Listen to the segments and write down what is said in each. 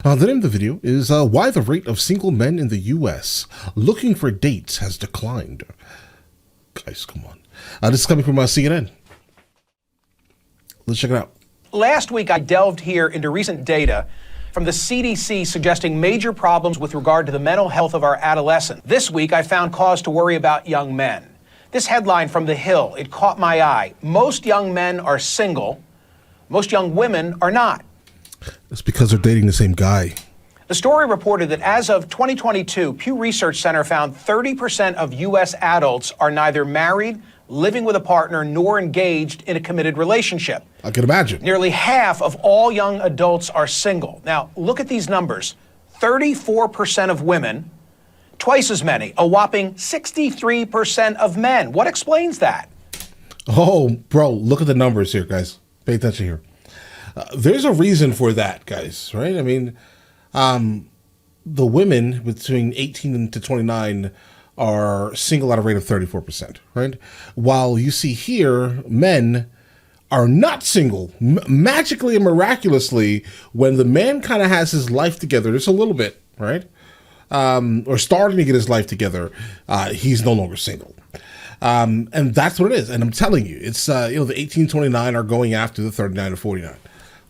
The name of the video is Why the Rate of Single Men in the U.S. Looking for Dates Has Declined. Guys, come on. This is coming from CNN. Let's check it out. Last week, I delved here into recent data from the CDC suggesting major problems with regard to the mental health of our adolescents. This week, I found cause to worry about young men. This headline from The Hill, it caught my eye. Most young men are single. Most young women are not. It's because they're dating the same guy. The story reported that as of 2022, Pew Research Center found 30% of U.S. adults are neither married, living with a partner, nor engaged in a committed relationship. I can imagine. Nearly half of all young adults are single. Now, look at these numbers. 34% of women, twice as many, a whopping 63% of men. What explains that? Oh, bro, look at the numbers here, guys. Pay attention here. There's a reason for that, guys, right? I mean, the women between 18 to 29 are single at a rate of 34%, right? While you see here, men are not single. Magically and miraculously, when the man kind of has his life together, just a little bit, right? Or starting to get his life together, he's no longer single. And that's what it is. And I'm telling you, it's, the 18 to 29 are going after the 39 to 49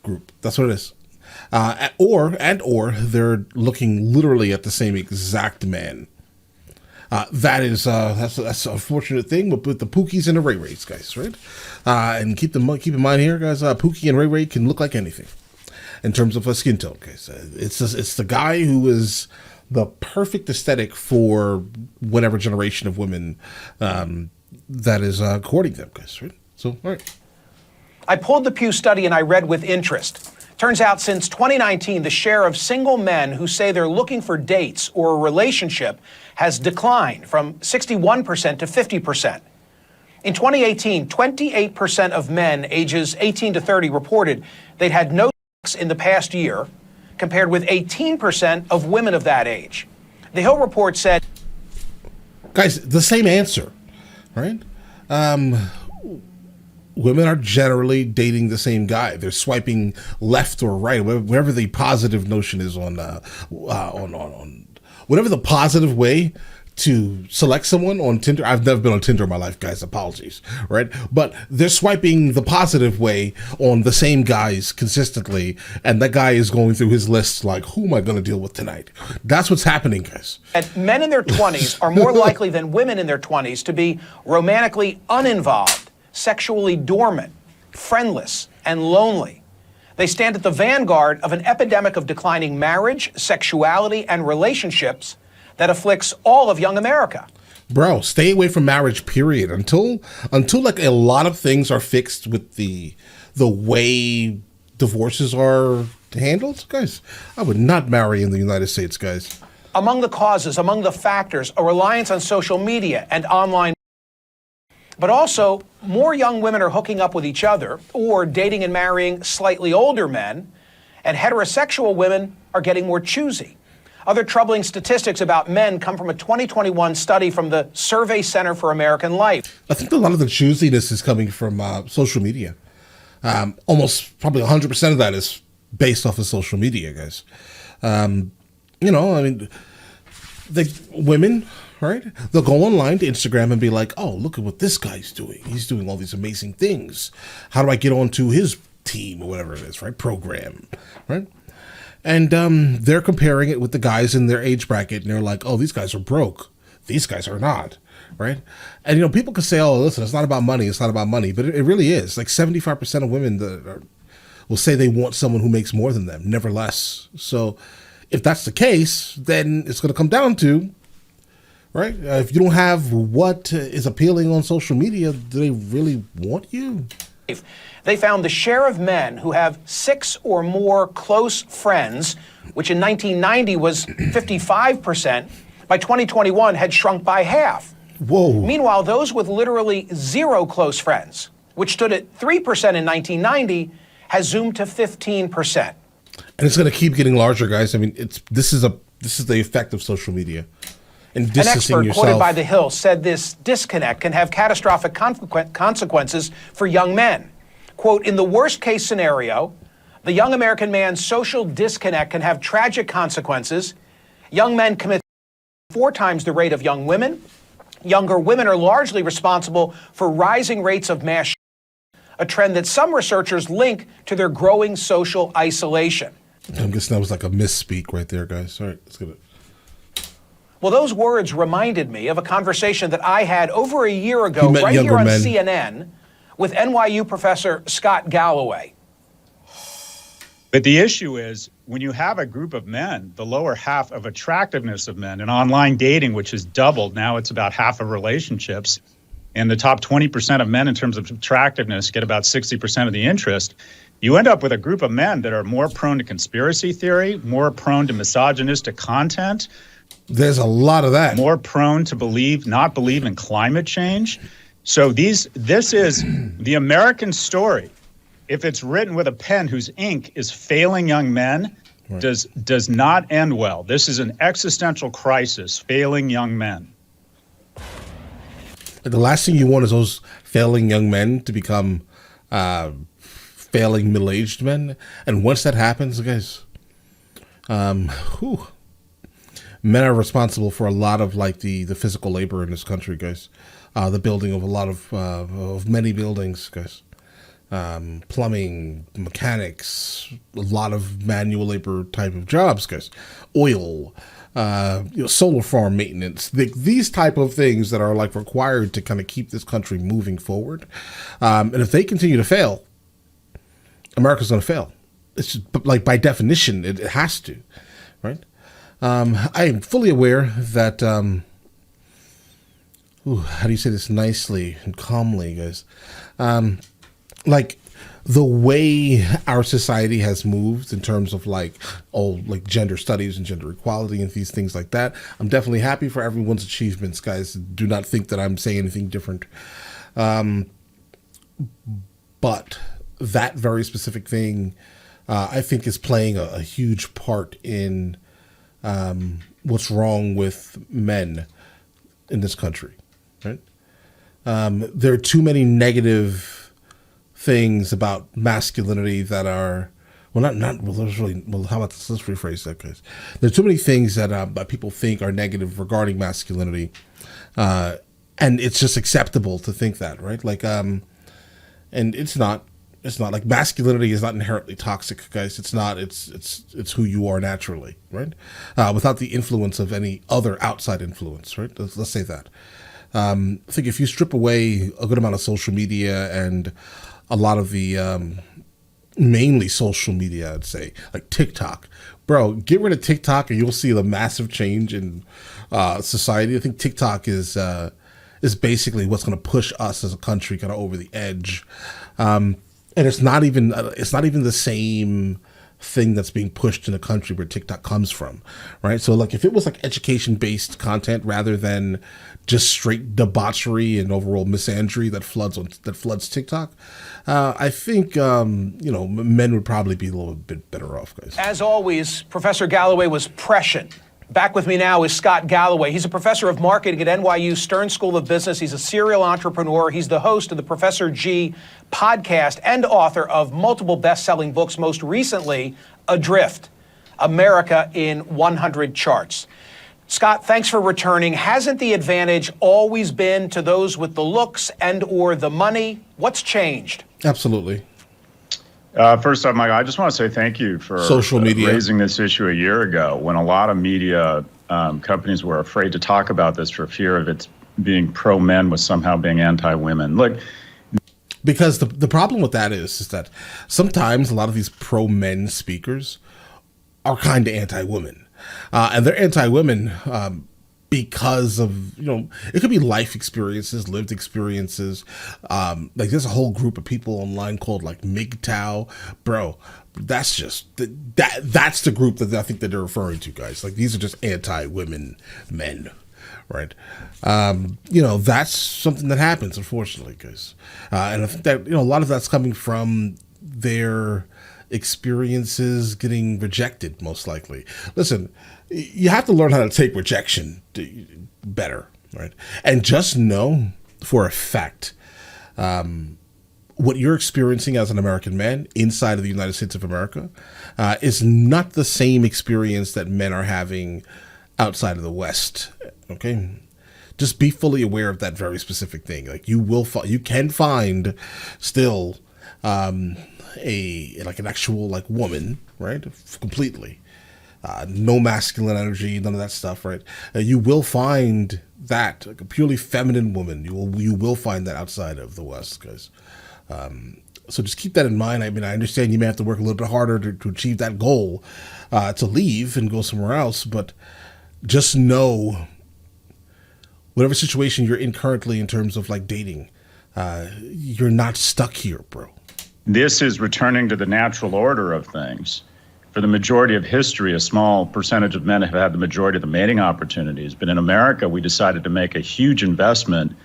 group. That's what it is. Or they're looking literally at the same exact man. That's an unfortunate thing with the Pookies and the Ray Rays, guys, right? And keep in mind here, guys, Pookie and Ray Ray can look like anything in terms of a skin tone, guys. It's the guy who is the perfect aesthetic for whatever generation of women that is courting them, guys, right? So, all right. I pulled the Pew study and I read with interest. Turns out since 2019, the share of single men who say they're looking for dates or a relationship has declined from 61% to 50%. In 2018, 28% of men ages 18 to 30 reported they'd had no sex in the past year, compared with 18% of women of that age. The Hill report said... Guys, the same answer, right? Women are generally dating the same guy. They're swiping left or right, whatever the positive notion is on whatever the positive way to select someone on Tinder. I've never been on Tinder in my life, guys. Apologies, right? But they're swiping the positive way on the same guys consistently, and that guy is going through his list like, who am I going to deal with tonight? That's what's happening, guys. And men in their 20s are more likely than women in their 20s to be romantically uninvolved, sexually dormant, friendless, and lonely. They stand at the vanguard of an epidemic of declining marriage, sexuality, and relationships that afflicts all of young America. Bro, stay away from marriage, period. Until like a lot of things are fixed with the way divorces are handled, guys. I would not marry in the United States, guys. Among the causes, among the factors, a reliance on social media and online. But also, more young women are hooking up with each other or dating and marrying slightly older men, and heterosexual women are getting more choosy. Other troubling statistics about men come from a 2021 study from the Survey Center for American Life. I think a lot of the choosiness is coming from social media. Almost probably 100% of that is based off of social media, guys. Women, right? They'll go online to Instagram and be like, oh, look at what this guy's doing. He's doing all these amazing things. How do I get onto his team or whatever it is, right? Program, right? And they're comparing it with the guys in their age bracket, and they're like, oh, these guys are broke. These guys are not, right? And, people can say, oh, listen, it's not about money. It's not about money. But it really is. Like 75% of women will say they want someone who makes more than them, never less. So if that's the case, then it's going to come down to, right? If you don't have what is appealing on social media, do they really want you? They found the share of men who have 6 or more close friends, which in 1990 was 55%, by 2021 had shrunk by half. Whoa. Meanwhile, those with literally 0 close friends, which stood at 3% in 1990, has zoomed to 15%. And it's going to keep getting larger, guys. I mean, this is the effect of social media. And an expert quoted by The Hill said this disconnect can have catastrophic consequences for young men. Quote, in the worst case scenario, The young American man's social disconnect can have tragic consequences. Young men commit 4 times the rate of young women. Younger women are largely responsible for rising rates of mass shooting, a trend that some researchers link to their growing social isolation. I'm guessing that was like a misspeak right there, guys. All right, let's get it. Well, those words reminded me of a conversation that I had over a year ago right here on CNN with NYU professor Scott Galloway. But the issue is, when you have a group of men, the lower half of attractiveness of men in online dating, which has doubled, now it's about half of relationships, and the top 20% of men in terms of attractiveness get about 60% of the interest, you end up with a group of men that are more prone to conspiracy theory, more prone to misogynistic content. There's a lot of that. More prone to not believe in climate change. So this is the American story. If it's written with a pen whose ink is failing young men, right, does not end well. This is an existential crisis, failing young men. The last thing you want is those failing young men to become failing middle-aged men. And once that happens, guys, men are responsible for a lot of like the physical labor in this country, guys. The building of a lot of many buildings, guys. Plumbing, mechanics, a lot of manual labor type of jobs, guys. Oil, solar farm maintenance, these type of things that are like required to kind of keep this country moving forward. And if they continue to fail, America's going to fail. It's just, like by definition, it has to, right? I am fully aware that, how do you say this nicely and calmly, guys? Like the way our society has moved in terms of like gender studies and gender equality and these things like that. I'm definitely happy for everyone's achievements, guys. Do not think that I'm saying anything different. But that very specific thing, I think is playing a huge part in what's wrong with men in this country, right? There are too many negative things about masculinity that are, how about this? Let's rephrase that, guys. There's too many things that people think are negative regarding masculinity, and it's just acceptable to think that, right? Like, and it's not. It's not like masculinity is not inherently toxic, guys. It's not. It's who you are naturally, right? Without the influence of any other outside influence, right? Let's say that. I think if you strip away a good amount of social media and a lot of the mainly social media, I'd say, like TikTok. Bro, get rid of TikTok and you'll see the massive change in society. I think TikTok is basically what's going to push us as a country kind of over the edge. And it's not even the same thing that's being pushed in the country where TikTok comes from, right? So like if it was like education-based content rather than just straight debauchery and overall misandry that floods TikTok, I think men would probably be a little bit better off, guys. As always, Professor Galloway was prescient. Back with me now is Scott Galloway. He's a professor of marketing at NYU Stern School of Business. He's a serial entrepreneur. He's the host of the Professor G podcast and author of multiple best-selling books, most recently, Adrift, America in 100 Charts. Scott, thanks for returning. Hasn't the advantage always been to those with the looks and or the money? What's changed? Absolutely. First off, Michael, I just want to say thank you for social media raising this issue a year ago when a lot of media companies were afraid to talk about this for fear of it being pro-men was somehow being anti-women. Look, because the problem with that is that sometimes a lot of these pro-men speakers are kind of anti-women. And they're anti-women because of, it could be life experiences, lived experiences. Like there's a whole group of people online called like MGTOW. Bro, that's just, that's the group that I think that they're referring to, guys. Like these are just anti-women men, right? That's something that happens, unfortunately, guys. And I think that, a lot of that's coming from their experiences getting rejected, most likely. Listen, you have to learn how to take rejection better, right? And just know for a fact, what you're experiencing as an American man inside of the United States of America is not the same experience that men are having outside of the West. Okay, just be fully aware of that very specific thing. Like you can find still an actual like woman, right? Completely, no masculine energy, none of that stuff, right? You will find that like a purely feminine woman. You will find that outside of the West, guys. So just keep that in mind. I mean, I understand you may have to work a little bit harder to achieve that goal, to leave and go somewhere else, but just know whatever situation you're in currently in terms of like dating, you're not stuck here, bro. This is returning to the natural order of things. For the majority of history, a small percentage of men have had the majority of the mating opportunities. But in America, we decided to make a huge investment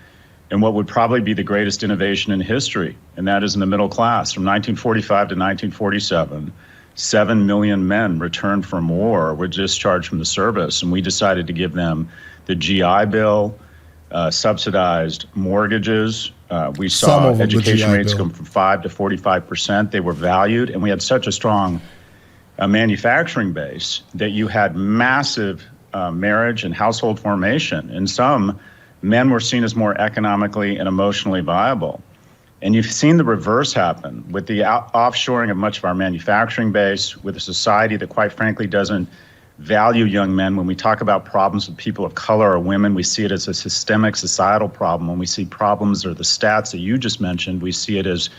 in what would probably be the greatest innovation in history, and that is in the middle class. From 1945 to 1947, 7 million men returned from war, were discharged from the service, and we decided to give them the GI Bill, subsidized mortgages. We saw education rates go from 5 to 45%. They were valued, and we had such a strong manufacturing base that you had massive marriage and household formation. And some men were seen as more economically and emotionally viable. And you've seen the reverse happen with the offshoring of much of our manufacturing base, with a society that quite frankly doesn't value young men. When we talk about problems with people of color or women, we see it as a systemic societal problem. When we see problems or the stats that you just mentioned, we see it as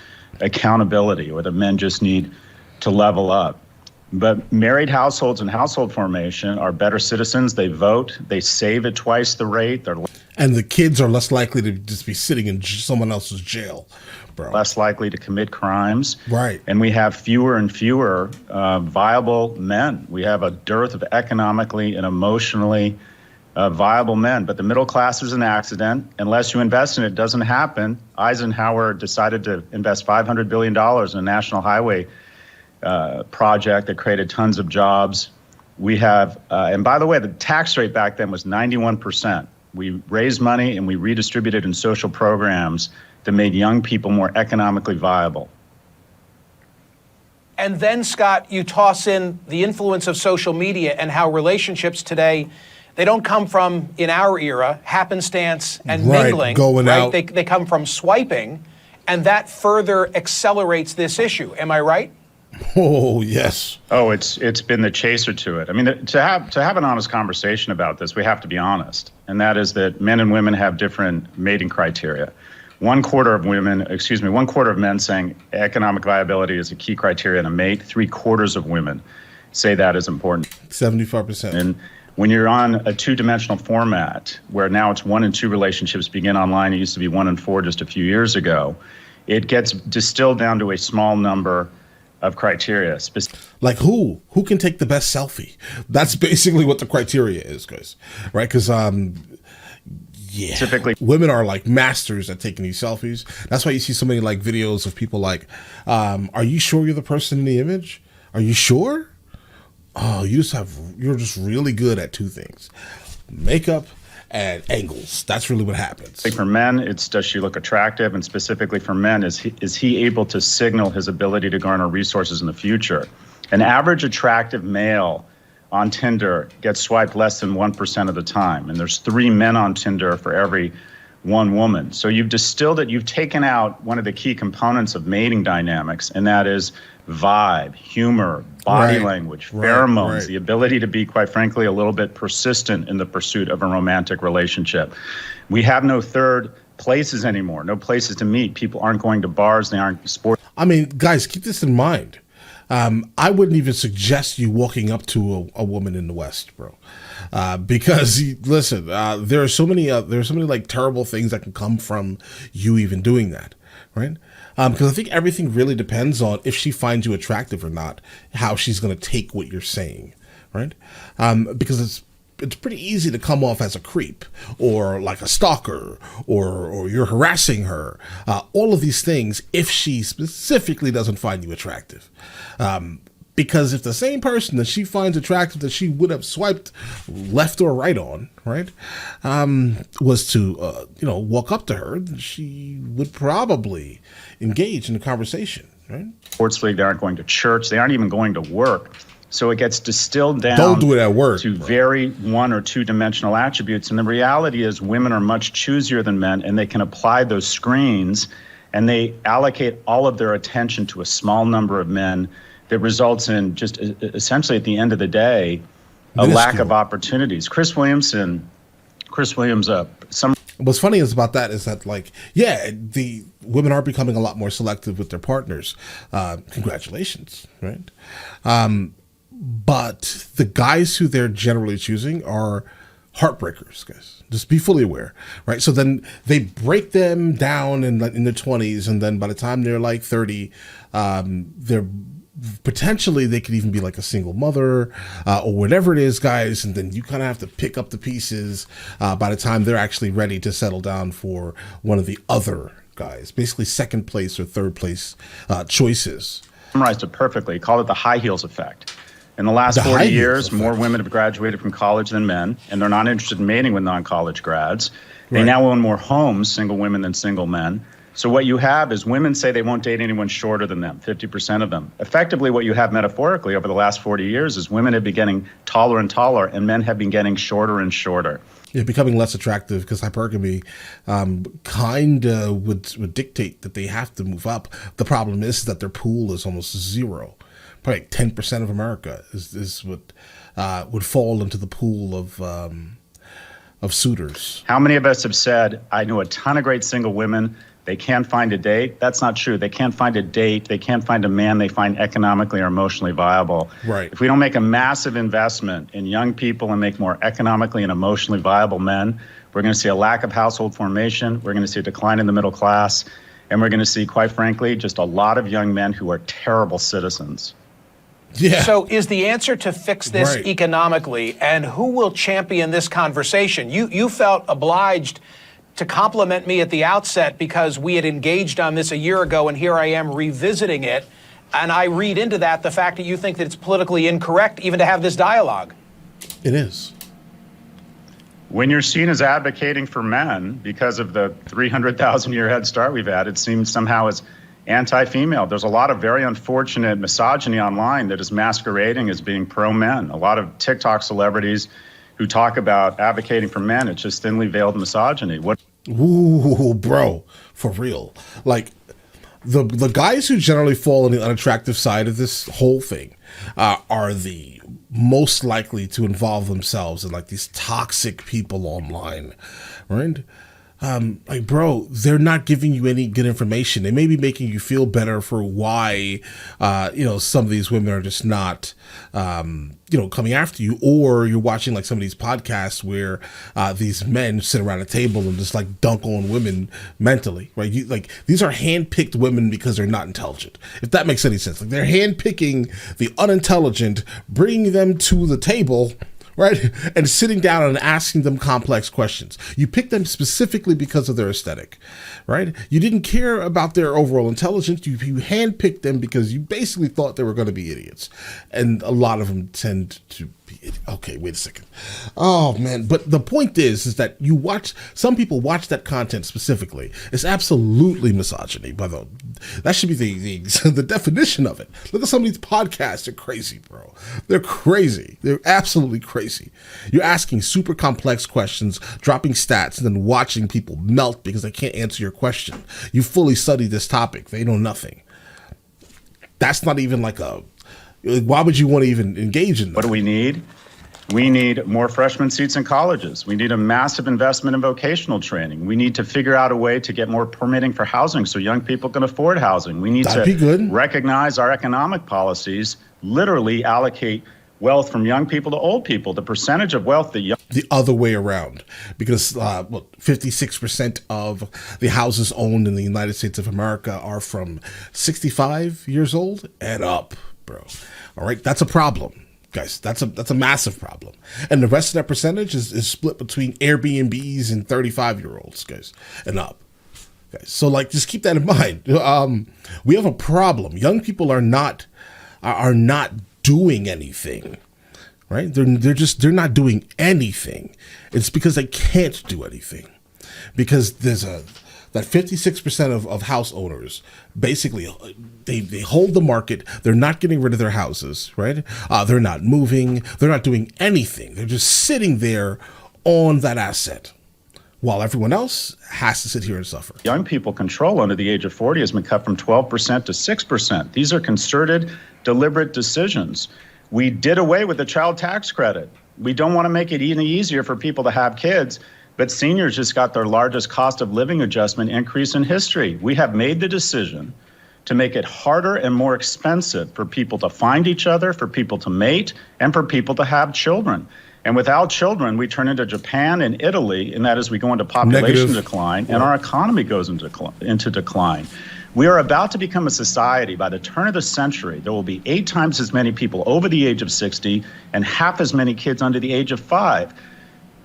accountability, or that men just need to level up. But married households and household formation are better citizens. They vote. They save at twice the rate. And the kids are less likely to just be sitting in someone else's jail, bro. Less likely to commit crimes. Right. And we have fewer and fewer viable men. We have a dearth of economically and emotionally viable men. But the middle class is an accident. Unless you invest in it, it doesn't happen. Eisenhower decided to invest $500 billion in a national highway project that created tons of jobs. We have, and by the way, the tax rate back then was 91%. We raised money and we redistributed in social programs that made young people more economically viable. And then, Scott, you toss in the influence of social media and how relationships today, they don't come from, in our era, happenstance and mingling. Going out. They come from swiping, and that further accelerates this issue. Am I right? Oh, yes. Oh, it's been the chaser to it. I mean, to have an honest conversation about this, we have to be honest. And that is that men and women have different mating criteria. One quarter of men saying economic viability is a key criteria in a mate. 3/4 of women say that is important. 75%. And when you're on a two-dimensional format, where now it's 1 and 2 relationships begin online, it used to be 1 and 4 just a few years ago, it gets distilled down to a small number of criteria. Like who can take the best selfie? That's basically what the criteria is, guys. Right? Because Specifically, women are like masters at taking these selfies. That's why you see so many like videos of people like, are you sure you're the person in the image? Are you sure? Oh, you're just really good at two things: makeup and angles. That's really what happens. For men, it's does she look attractive, and specifically for men, is he able to signal his ability to garner resources in the future? An average attractive male on Tinder gets swiped less than 1% of the time, and there's 3 men on Tinder for every 1 woman. So you've distilled it, you've taken out one of the key components of mating dynamics, and that is vibe, humor, body language, pheromones, the ability to be, quite frankly, a little bit persistent in the pursuit of a romantic relationship. We have no third places anymore, no places to meet. People aren't going to bars, they aren't sports. I mean, guys, keep this in mind. I wouldn't even suggest you walking up to a woman in the West, bro, because listen, there are so many like terrible things that can come from you even doing that, right? Because I think everything really depends on if she finds you attractive or not, how she's going to take what you're saying, right? Because it's pretty easy to come off as a creep or like a stalker or you're harassing her. All of these things if she specifically doesn't find you attractive. Because if the same person that she finds attractive that she would have swiped left or right on, right, was to, walk up to her, she would probably engage in a conversation, right? Sports league, they aren't going to church, they aren't even going to work. So it gets distilled down Don't do it at work, to bro. very one or two dimensional attributes. And the reality is women are much choosier than men, and they can apply those screens, and they allocate all of their attention to a small number of men that results in just essentially at the end of the day, a lack of opportunities. Chris Williams, What's funny is about that is that, like, yeah, the women are becoming a lot more selective with their partners. Congratulations, right? But the guys who they're generally choosing are heartbreakers, guys. Just be fully aware, right? So then they break them down in their 20s, and then by the time they're like 30, they're potentially they could even be like a single mother or whatever it is, guys. And then you kind of have to pick up the pieces by the time they're actually ready to settle down for one of the other guys, basically second place or third place choices. Summarized it perfectly. Call it the high heels effect. In the last 40 years, more women have graduated from college than men, and they're not interested in mating with non-college grads. They now own more homes, single women, than single men. So what you have is women say they won't date anyone shorter than them, 50% of them. Effectively, what you have metaphorically over the last 40 years is women have been getting taller and taller, and men have been getting shorter and shorter. Yeah, becoming less attractive because hypergamy kind of would dictate that they have to move up. The problem is that their pool is almost zero. Probably like 10% of America is what would fall into the pool of suitors. How many of us have said, I know a ton of great single women, they can't find a date? That's not true. They can't find a date. They can't find a man they find economically or emotionally viable. Right. If we don't make a massive investment in young people and make more economically and emotionally viable men, we're going to see a lack of household formation. We're going to see a decline in the middle class. And we're going to see, quite frankly, just a lot of young men who are terrible citizens. Yeah. So is the answer to fix this economically, and who will champion this conversation? You felt obliged to compliment me at the outset because we had engaged on this a year ago, and here I am revisiting it. And I read into that the fact that you think that it's politically incorrect even to have this dialogue. It is. When you're seen as advocating for men because of the 300,000-year head start we've had, it seems somehow as anti-female. There's a lot of very unfortunate misogyny online that is masquerading as being pro-men. A lot of TikTok celebrities who talk about advocating for men, it's just thinly veiled misogyny. Ooh, bro, for real. Like, the guys who generally fall on the unattractive side of this whole thing are the most likely to involve themselves in, like, these toxic people online, right? Like, bro, they're not giving you any good information. They may be making you feel better for why, some of these women are just not, coming after you, or you're watching like some of these podcasts where these men sit around a table and just like dunk on women mentally, right? These are handpicked women because they're not intelligent. If that makes any sense, like they're handpicking the unintelligent, bringing them to the table, right? And sitting down and asking them complex questions. You picked them specifically because of their aesthetic, right? You didn't care about their overall intelligence. You handpicked them because you basically thought they were going to be idiots. And a lot of them tend to be, okay, wait a second. Oh man. But the point is that some people watch that content specifically. It's absolutely misogyny, by the way. That should be the definition of it. Look at some of these podcasts. They're crazy, bro. They're crazy. They're absolutely crazy. You're asking super complex questions, dropping stats, and then watching people melt because they can't answer your question. You fully studied this topic. They know nothing. That's not even why would you want to even engage in that? What do we need? We need more freshman seats in colleges. We need a massive investment in vocational training. We need to figure out a way to get more permitting for housing so young people can afford housing. We need to recognize our economic policies, literally allocate wealth from young people to old people. The percentage of wealth that the other way around, because 56% of the houses owned in the United States of America are from 65 years old and up, bro. All right, that's a problem. Guys, that's a massive problem. And the rest of that percentage is split between Airbnbs and 35-year-olds, guys, and up. Guys, so just keep that in mind. We have a problem. Young people are not doing anything, right? They're not doing anything. It's because they can't do anything. Because there's that 56% of house owners basically they hold the market. They're not getting rid of their houses, right? They're not moving. They're not doing anything. They're just sitting there on that asset, while everyone else has to sit here and suffer. Young people control under the age of 40 has been cut from 12% to 6%. These are concerted, deliberate decisions. We did away with the child tax credit. We don't want to make it any easier for people to have kids, but seniors just got their largest cost of living adjustment increase in history. We have made the decision to make it harder and more expensive for people to find each other, for people to mate, and for people to have children. And without children, we turn into Japan and Italy, and that is we go into population decline, and our economy goes into decline. We are about to become a society, by the turn of the century, there will be 8 times as many people over the age of 60 and half as many kids under the age of 5.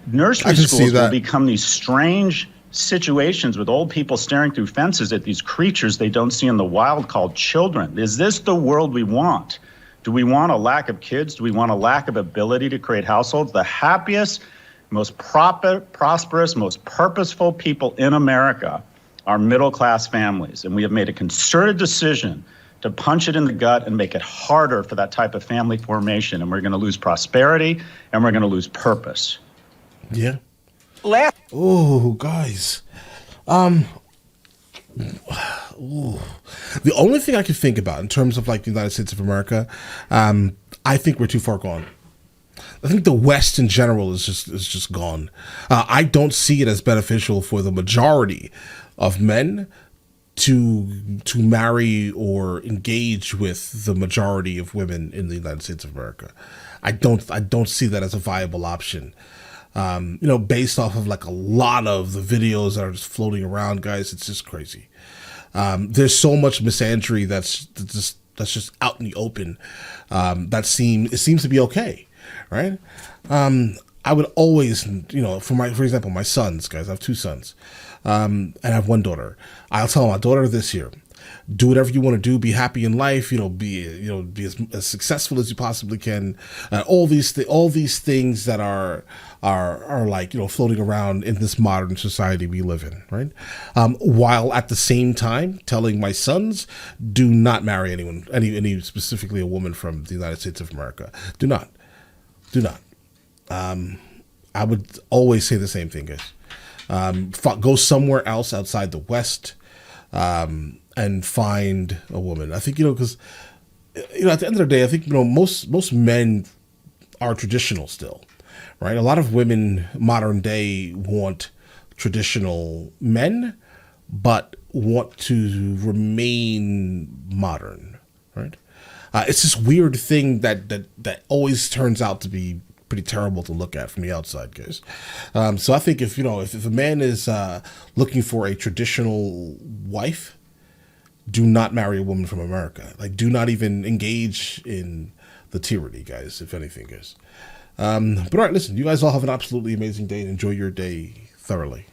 Nursery schools will become these strange situations with old people staring through fences at these creatures they don't see in the wild called children. Is this the world we want? Do we want a lack of kids? Do we want a lack of ability to create households? The happiest, most prosperous, most purposeful people in America are middle-class families. And we have made a concerted decision to punch it in the gut and make it harder for that type of family formation. And we're going to lose prosperity and we're going to lose purpose. Yeah. Oh, guys. Ooh. The only thing I can think about in terms of like the United States of America, I think we're too far gone. I think the West in general is just gone. I don't see it as beneficial for the majority of men to marry or engage with the majority of women in the United States of America. I don't see that as a viable option. Based off of like a lot of the videos that are just floating around, guys, it's just crazy. There's so much misandry that's just out in the open. It seems to be okay, right? I would always, for example, my sons, guys, I have 2 sons, and I have 1 daughter. I'll tell my daughter this year: do whatever you want to do, be happy in life, be as successful as you possibly can. All these things that are like, floating around in this modern society we live in, right? While at the same time telling my sons, do not marry anyone, any specifically a woman from the United States of America. Do not. I would always say the same thing, guys. Go somewhere else outside the West, and find a woman. I think, because, at the end of the day, I think, most men are traditional still, right? A lot of women modern day want traditional men, but want to remain modern, right? It's this weird thing that always turns out to be pretty terrible to look at from the outside, guys. So I think if a man is looking for a traditional wife, do not marry a woman from America. Like, do not even engage in the tyranny, guys, if anything, guys. But all right, listen, you guys all have an absolutely amazing day and enjoy your day thoroughly.